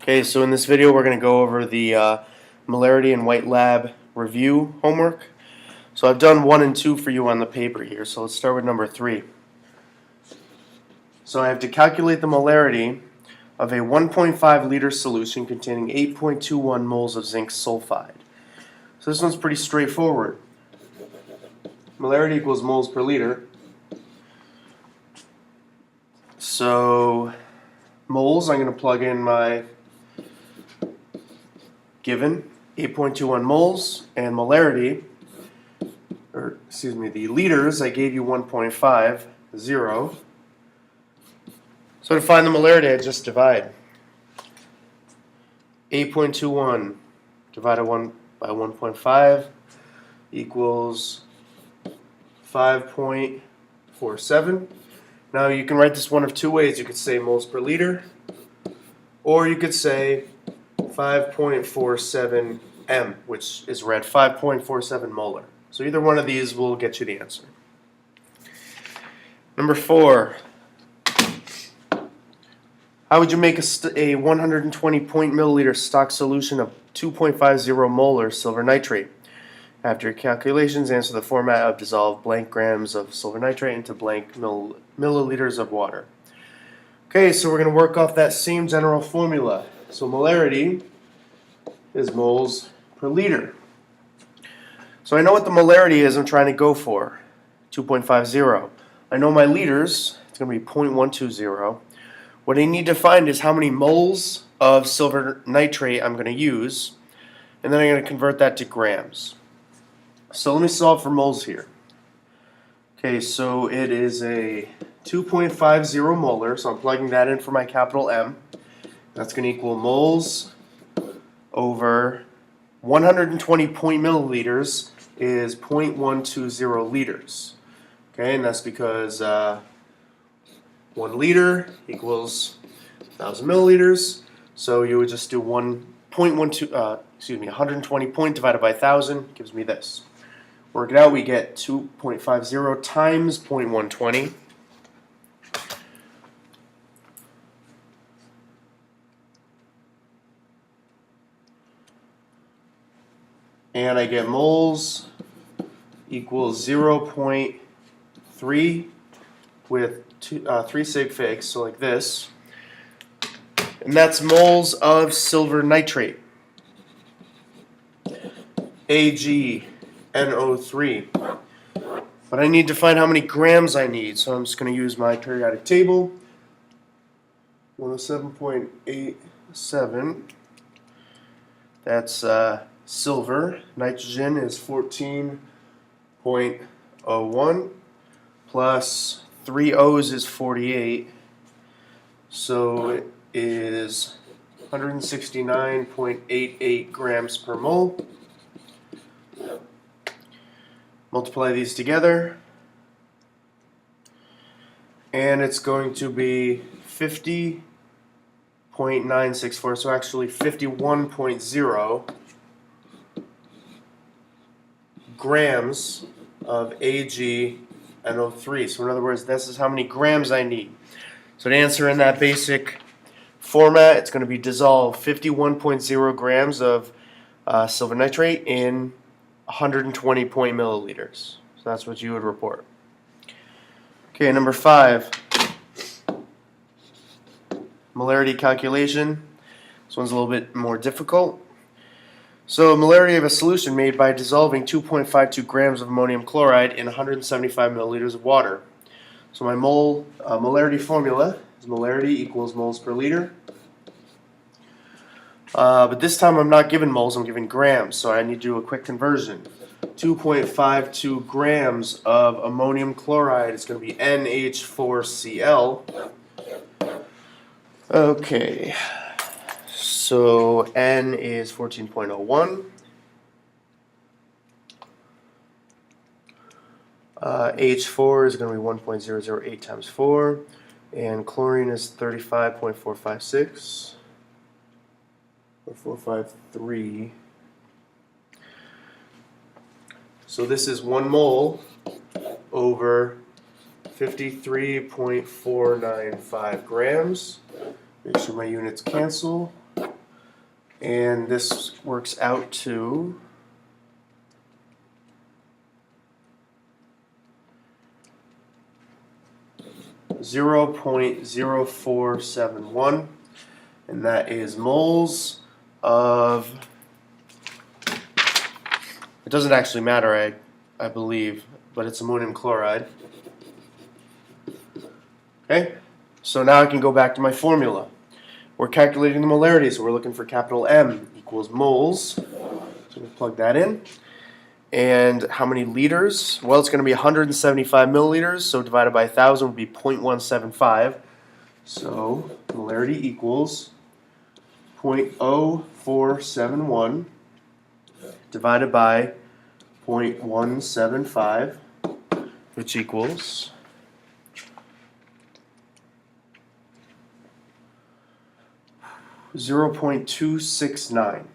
Okay, so in this video we're going to go over the Molarity and White Lab review homework. So I've done 1 and 2 for you on the paper here, so let's start with number 3. So I have to calculate the molarity of a 1.5 liter solution containing 8.21 moles of zinc sulfide. So this one's pretty straightforward. Molarity equals moles per liter. So moles, I'm going to plug in my given 8.21 moles, and molarity, the liters, I gave you 1.50. So to find the molarity, I just divide 8.21 divided by 1.5 equals 5.47. Now you can write this one of two ways. You could say moles per liter, or you could say 5.47 m, which is read 5.47 molar. So either one of these will get you the answer. Number 4. How would you make a 120 milliliter stock solution of 2.50 molar silver nitrate? After your calculations, answer the format of dissolve blank grams of silver nitrate into blank milliliters of water. Okay, so we're going to work off that same general formula. So molarity is moles per liter. So I know what the molarity is I'm trying to go for, 2.50. I know my liters, it's going to be 0.120. What I need to find is how many moles of silver nitrate I'm going to use, and then I'm going to convert that to grams. So let me solve for moles here. Okay, so it is a 2.50 molar, so I'm plugging that in for my capital M. That's going to equal moles over 120 milliliters is 0.120 liters. Okay, and that's because 1 liter equals 1,000 milliliters. So you would just do 120 divided by 1,000 gives me this. Work it out, we get 2.50 times 0.120. And I get moles equals 0.3 with 3 sig figs, so like this. And that's moles of silver nitrate, AgNO3. But I need to find how many grams I need, so I'm just going to use my periodic table. 107.87. That's silver. Nitrogen is 14.01 plus 3 O's is 48. So it is 169.88 grams per mole. Multiply these together, and it's going to be 50.964, so actually 51.0 grams of AgNO3. So in other words, this is how many grams I need. So to answer in that basic format, it's going to be dissolve 51.0 grams of silver nitrate in 120 milliliters. So that's what you would report. Okay, number 5. Molarity calculation. This one's a little bit more difficult. So molarity of a solution made by dissolving 2.52 grams of ammonium chloride in 175 milliliters of water. So my molarity formula is molarity equals moles per liter. But this time I'm not given moles, I'm given grams, so I need to do a quick conversion. 2.52 grams of ammonium chloride is going to be NH4Cl. Okay, so N is 14.01. H4 is going to be 1.008 times 4, and chlorine is 35.456. 453. So this is 1 mole over 53.495 grams. Make sure my units cancel. And this works out to 0.0471, and that is moles of, it doesn't actually matter, I believe, but it's ammonium chloride. Okay, so now I can go back to my formula. We're calculating the molarity, so we're looking for capital M equals moles. So we plug that in. And how many liters? Well, it's going to be 175 milliliters, so divided by 1,000 would be 0.175. So molarity equals 0.0471 divided by 0.175, which equals 0.269.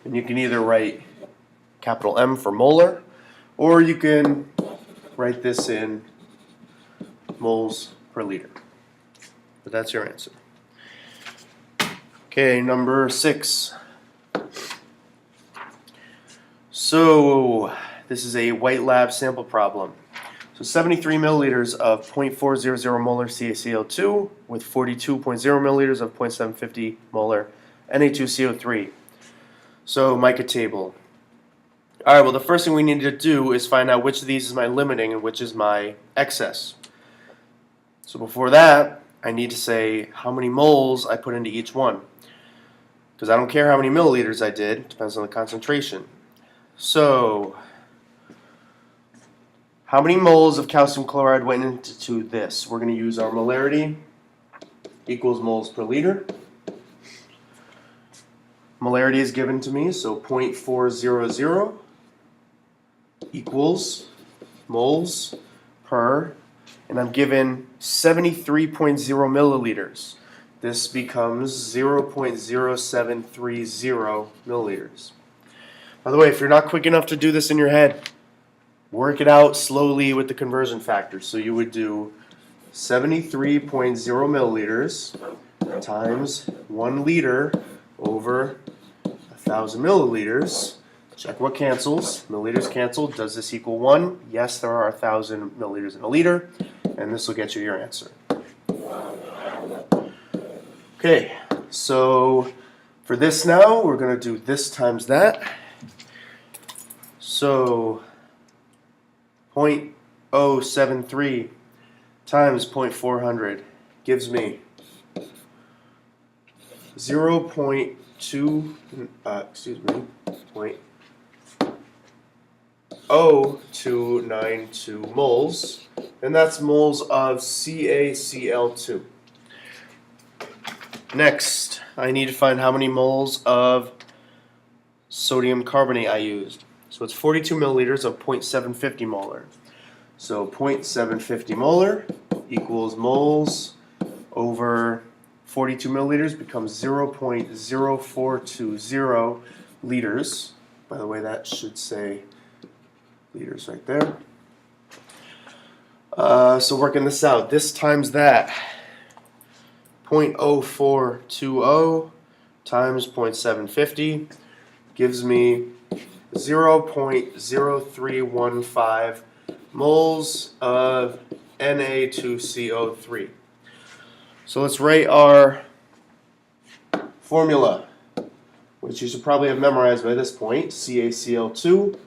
And you can either write capital M for molar, or you can write this in moles per liter. But that's your answer. Okay, number 6. So this is a white lab sample problem. So 73 milliliters of 0.400 molar CaCl2 with 42.0 milliliters of 0.750 molar Na2CO3. So mica table. Alright, well the first thing we need to do is find out which of these is my limiting and which is my excess. So before that, I need to say how many moles I put into each one. Because I don't care how many milliliters I did, it depends on the concentration. So, how many moles of calcium chloride went into this? We're going to use our molarity equals moles per liter. Molarity is given to me, so 0.400 equals moles per, and I'm given 73.0 milliliters. This becomes 0.0730 milliliters. By the way, if you're not quick enough to do this in your head, work it out slowly with the conversion factor. So you would do 73.0 milliliters times 1 liter over 1,000 milliliters. Check what cancels. Milliliters cancel. Does this equal 1? Yes, there are 1,000 milliliters in a liter, and this will get you your answer. Okay, so for this now, we're going to do this times that. So 0.073 times 0.400 gives me 0.0292 moles, and that's moles of CaCl2. Next, I need to find how many moles of sodium carbonate I used. So it's 42 milliliters of 0.750 molar. So 0.750 molar equals moles over 42 milliliters becomes 0.0420 liters. By the way, that should say liters right there. So working this out, this times that, 0.0420 times 0.750 gives me 0.0315 moles of Na2CO3. So let's write our formula, which you should probably have memorized by this point. CaCl2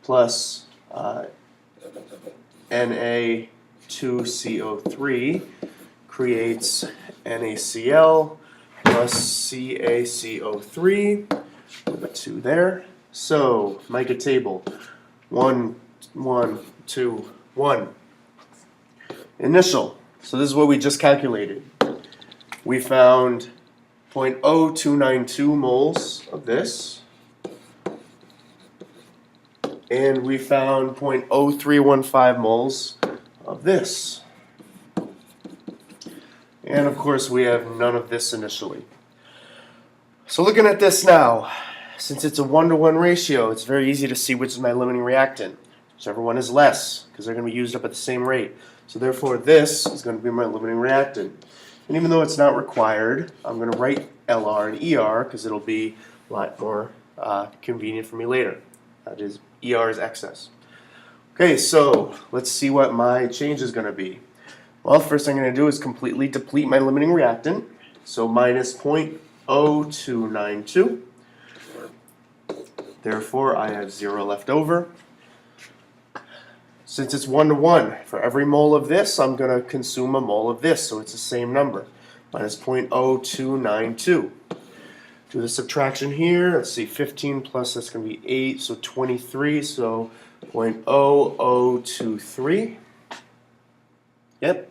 plus Na2CO3 creates NaCl plus CaCO3 with a 2 there. So, mica table, 1, 1, 2, 1. Initial. So this is what we just calculated. We found 0.0292 moles of this, and we found 0.0315 moles of this. And of course we have none of this initially. So looking at this now, since it's a 1-to-1 ratio, it's very easy to see which is my limiting reactant. Whichever one is less, because they're going to be used up at the same rate. So therefore this is going to be my limiting reactant. And even though it's not required, I'm going to write LR and ER because it'll be a lot more convenient for me later. That is, ER is excess. Okay, so let's see what my change is going to be. Well, the first thing I'm going to do is completely deplete my limiting reactant. So minus 0.0292. Therefore, I have 0 left over. Since it's 1 to 1, for every mole of this, I'm going to consume a mole of this, so it's the same number, minus 0.0292. Do the subtraction here. Let's see, 15 plus, that's going to be 8, so 23, so 0.0023. Yep.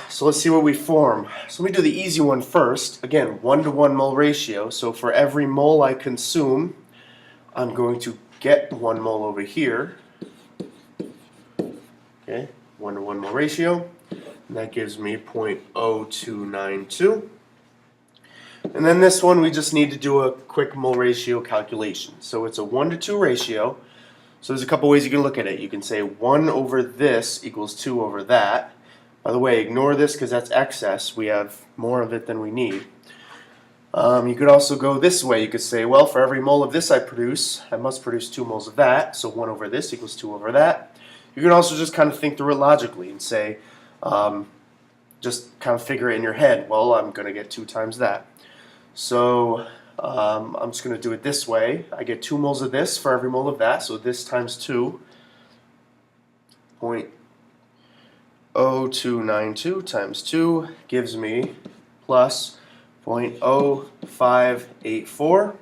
So let's see what we form. So let me do the easy one first. Again, 1 to 1 mole ratio. So for every mole I consume, I'm going to get 1 mole over here. Okay, 1 to 1 mole ratio. And that gives me 0.0292. And then this one, we just need to do a quick mole ratio calculation. So it's a 1 to 2 ratio. So there's a couple ways you can look at it. You can say 1 over this equals 2 over that. By the way, ignore this because that's excess. We have more of it than we need. You could also go this way. You could say, well, for every mole of this I produce, I must produce 2 moles of that. So 1 over this equals 2 over that. You can also just kind of think through it logically and say, just kind of figure it in your head. Well, I'm going to get 2 times that. So I'm just going to do it this way. I get 2 moles of this for every mole of that. So this times 2. 0.0292 times 2 gives me plus 0.0584.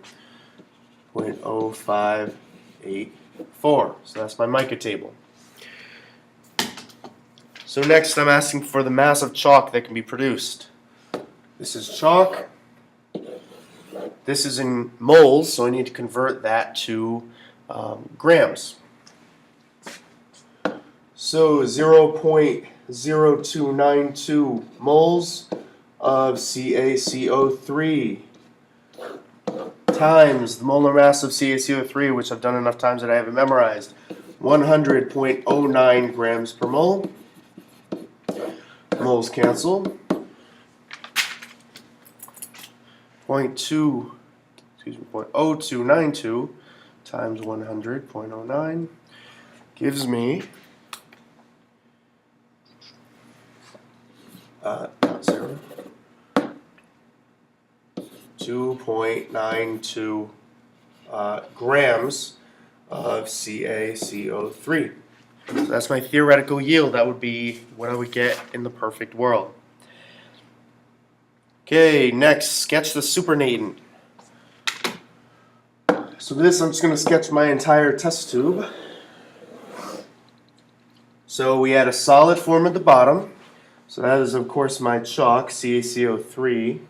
0.0584. So that's my mica table. So next I'm asking for the mass of chalk that can be produced. This is chalk. This is in moles, so I need to convert that to grams. So 0.0292 moles of CaCO3 times the molar mass of CaCO3, which I've done enough times that I have it memorized, 100.09 grams per mole. Moles cancel. 0.0292 times 100.09 gives me 2.92 grams of CaCO3. So that's my theoretical yield. That would be what I would get in the perfect world. Okay, next, sketch the supernatant. So for this, I'm just going to sketch my entire test tube. So we had a solid form at the bottom. So that is, of course, my chalk, CaCO3.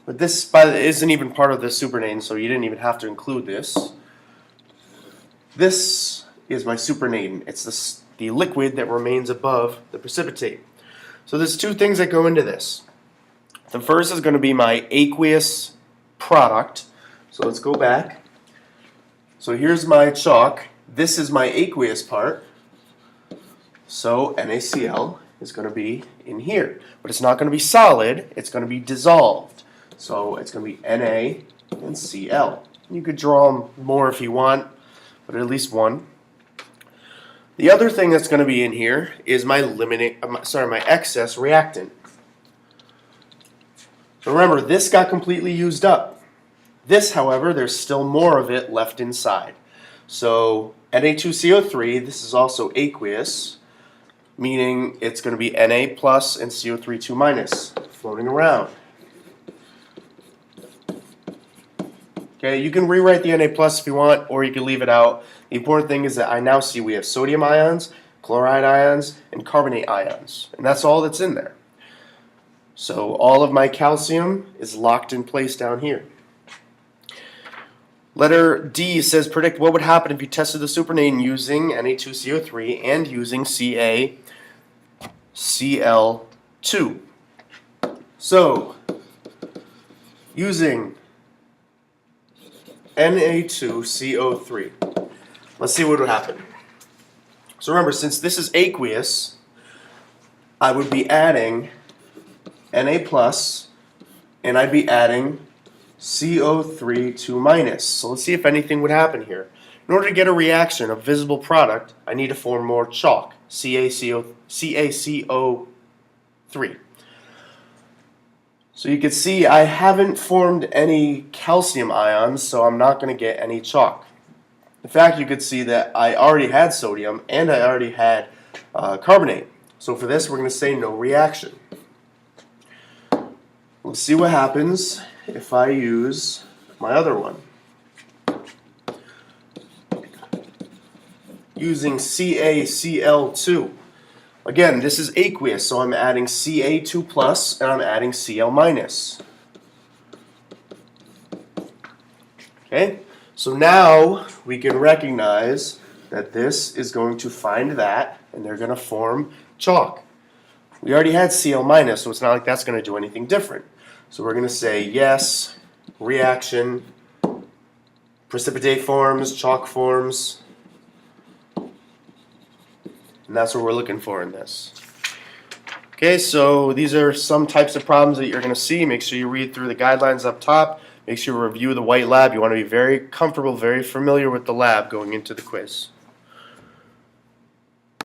But this isn't even part of the supernatant, so you didn't even have to include this. This is my supernatant. It's the liquid that remains above the precipitate. So there's 2 things that go into this. The first is going to be my aqueous product. So let's go back. So here's my chalk. This is my aqueous part. So NaCl is going to be in here. But it's not going to be solid. It's going to be dissolved. So it's going to be Na and Cl. You could draw them more if you want, but at least one. The other thing that's going to be in here is my excess reactant. So remember, this got completely used up. This, however, there's still more of it left inside. So Na2CO3, this is also aqueous, meaning it's going to be Na plus and CO3 2 minus floating around. Okay, you can rewrite the Na plus if you want, or you can leave it out. The important thing is that I now see we have sodium ions, chloride ions, and carbonate ions. And that's all that's in there. So all of my calcium is locked in place down here. Letter D says predict what would happen if you tested the supernatant using Na2CO3 and using CaCl2. So, using Na2CO3. Let's see what would happen. So remember, since this is aqueous, I would be adding Na plus, and I'd be adding CO3 2 minus. So let's see if anything would happen here. In order to get a reaction, a visible product, I need to form more chalk, CaCO3. So you can see I haven't formed any calcium ions, so I'm not going to get any chalk. In fact, you could see that I already had sodium and I already had carbonate. So for this, we're going to say no reaction. Let's see what happens if I use my other one. Using CaCl2. Again, this is aqueous, so I'm adding Ca2 plus and I'm adding Cl minus. Okay, so now we can recognize that this is going to find that and they're going to form chalk. We already had Cl minus, so it's not like that's going to do anything different. So we're going to say yes, reaction, precipitate forms, chalk forms. And that's what we're looking for in this. Okay, so these are some types of problems that you're going to see. Make sure you read through the guidelines up top. Make sure you review the white lab. You want to be very comfortable, very familiar with the lab going into the quiz.